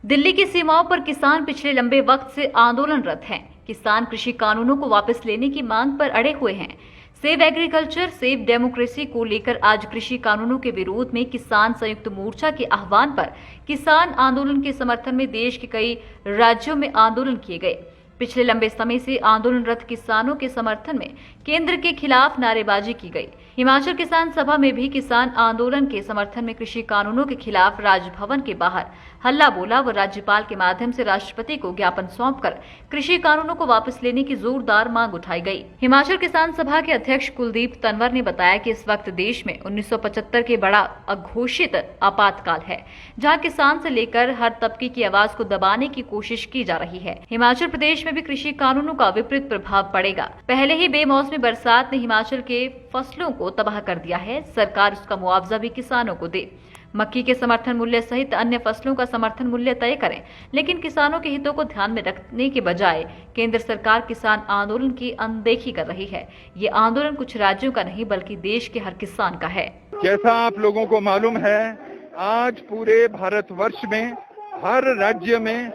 दिल्ली की सीमाओं पर किसान पिछले लंबे वक्त से आंदोलनरत हैं। किसान कृषि कानूनों को वापस लेने की मांग पर अड़े हुए हैं। सेव एग्रीकल्चर सेव डेमोक्रेसी को लेकर आज कृषि कानूनों के विरोध में किसान संयुक्त मोर्चा के आह्वान पर किसान आंदोलन के समर्थन में देश के कई राज्यों में आंदोलन किए गए। पिछले लंबे समय से आंदोलनरत किसानों के समर्थन में केंद्र के खिलाफ नारेबाजी की गई। हिमाचल किसान सभा में भी किसान आंदोलन के समर्थन में कृषि कानूनों के खिलाफ राजभवन के बाहर हल्ला बोला व राज्यपाल के माध्यम से राष्ट्रपति को ज्ञापन सौंपकर कृषि कानूनों को वापस लेने की जोरदार मांग उठाई गई। हिमाचल किसान सभा के अध्यक्ष कुलदीप तंवर ने बताया कि इस वक्त देश में 1975 के बड़ा अघोषित आपातकाल है, जहां किसान से लेकर हर तबके की आवाज को दबाने की कोशिश की जा रही है। हिमाचल प्रदेश में भी कृषि कानूनों का विपरीत प्रभाव पड़ेगा। पहले ही बेमौसमी बरसात ने हिमाचल के फसलों को तबाह कर दिया है। सरकार उसका मुआवजा भी किसानों को दे, मक्की के समर्थन मूल्य सहित अन्य फसलों का समर्थन मूल्य तय करें, लेकिन किसानों के हितों को ध्यान में रखने के बजाय केंद्र सरकार किसान आंदोलन की अनदेखी कर रही है। ये आंदोलन कुछ राज्यों का नहीं बल्कि देश के हर किसान का है। जैसा आप लोगों को मालूम है, आज पूरे भारतवर्ष में हर राज्य में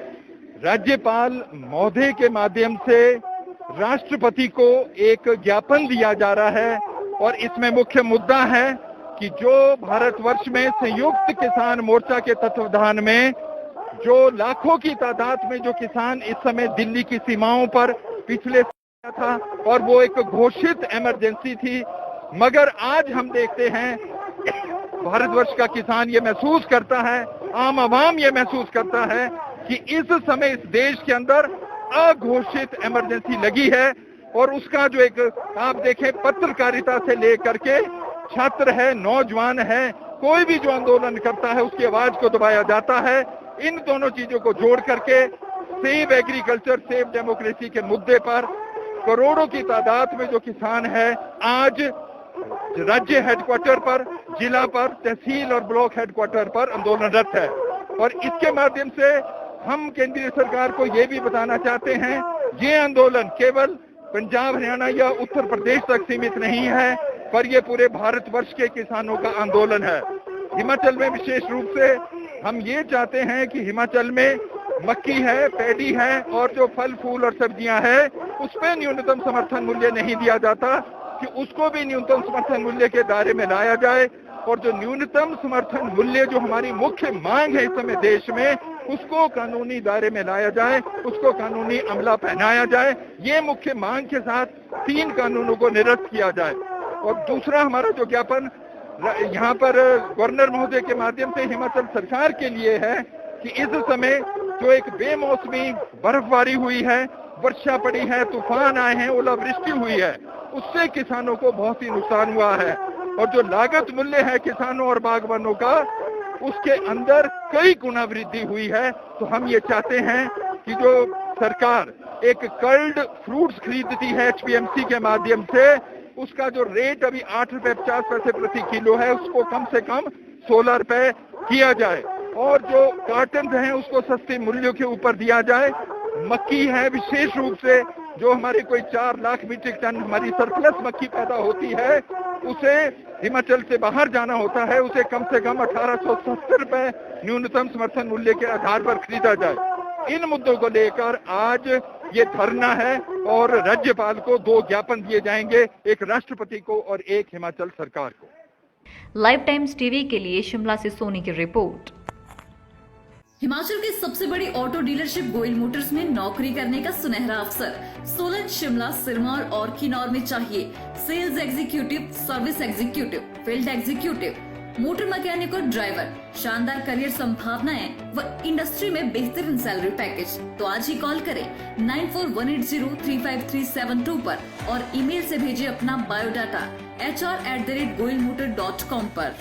राज्यपाल महोदय के माध्यम से राष्ट्रपति को एक ज्ञापन दिया जा रहा है और इसमें मुख्य मुद्दा है कि जो भारतवर्ष में संयुक्त किसान मोर्चा के तत्वावधान में जो लाखों की तादाद में जो किसान इस समय दिल्ली की सीमाओं पर पिछले था और वो एक घोषित इमरजेंसी थी, मगर आज हम देखते हैं भारतवर्ष का किसान ये महसूस करता है, आम आवाम ये महसूस करता है कि इस समय इस देश के अंदर अघोषित इमरजेंसी लगी है और उसका जो एक आप देखें पत्रकारिता से लेकर के छात्र है, नौजवान है, कोई भी जो आंदोलन करता है उसकी आवाज को दबाया जाता है। इन दोनों चीजों को जोड़ करके सेव एग्रीकल्चर सेव डेमोक्रेसी के मुद्दे पर करोड़ों की तादाद में जो किसान है आज राज्य हेडक्वार्टर पर, जिला पर, तहसील और ब्लॉक हेडक्वार्टर पर आंदोलनरत है। और इसके माध्यम से हम केंद्रीय सरकार को ये भी बताना चाहते हैं, ये आंदोलन केवल पंजाब, हरियाणा या उत्तर प्रदेश तक सीमित नहीं है, पर ये पूरे भारतवर्ष के किसानों का आंदोलन है। हिमाचल में विशेष रूप से हम ये चाहते हैं कि हिमाचल में मक्की है, पैडी है और जो फल फूल और सब्जियां हैं उस पर न्यूनतम समर्थन मूल्य नहीं दिया जाता, कि उसको भी न्यूनतम समर्थन मूल्य के दायरे में लाया जाए और जो न्यूनतम समर्थन मूल्य जो हमारी मुख्य मांग है इस समय देश में, उसको कानूनी दायरे में लाया जाए, उसको कानूनी अमला पहनाया जाए। ये मुख्य मांग के साथ 3 कानूनों को निरस्त किया जाए। और दूसरा हमारा जो ज्ञापन यहाँ पर गवर्नर महोदय के माध्यम से हिमाचल सरकार के लिए है कि इस समय जो एक बेमौसमी बर्फबारी हुई है, वर्षा पड़ी है, तूफान आए हैं, ओलावृष्टि हुई है, उससे किसानों को बहुत ही नुकसान हुआ है और जो लागत मूल्य है किसानों और बागवानों का, उसके अंदर कई गुना वृद्धि हुई है। तो हम ये चाहते हैं कि जो सरकार एक कर्ल्ड फ्रूट्स खरीदती है HPMC के माध्यम से, उसका जो रेट अभी 8 रुपए 50 पैसे प्रति किलो है उसको कम से कम 16 रुपए किया जाए और जो कार्टन हैं उसको सस्ते मूल्यों के ऊपर दिया जाए। मक्की है, विशेष रूप से जो हमारे कोई 4 लाख मीट्रिक टन हमारी सरप्लस मक्की पैदा होती है, उसे हिमाचल से बाहर जाना होता है, उसे कम से कम 1870 रुपए न्यूनतम समर्थन मूल्य के आधार पर खरीदा जाए। इन मुद्दों को लेकर आज ये धरना है और राज्यपाल को 2 ज्ञापन दिए जाएंगे, एक राष्ट्रपति को और एक हिमाचल सरकार को। लाइव टाइम्स टीवी के लिए शिमला से सोनी की रिपोर्ट। हिमाचल की सबसे बड़ी ऑटो डीलरशिप गोयल मोटर्स में नौकरी करने का सुनहरा अवसर सोलन, शिमला, सिरमौर और किन्नौर में चाहिए sales executive, service executive, field executive, motor mechanic और ड्राइवर। शानदार करियर संभावनाएं व इंडस्ट्री में बेहतरीन सैलरी पैकेज। तो आज ही कॉल करें 9418035372 पर और ईमेल से भेजिए अपना बायोडाटा hr@goilmotor.com पर।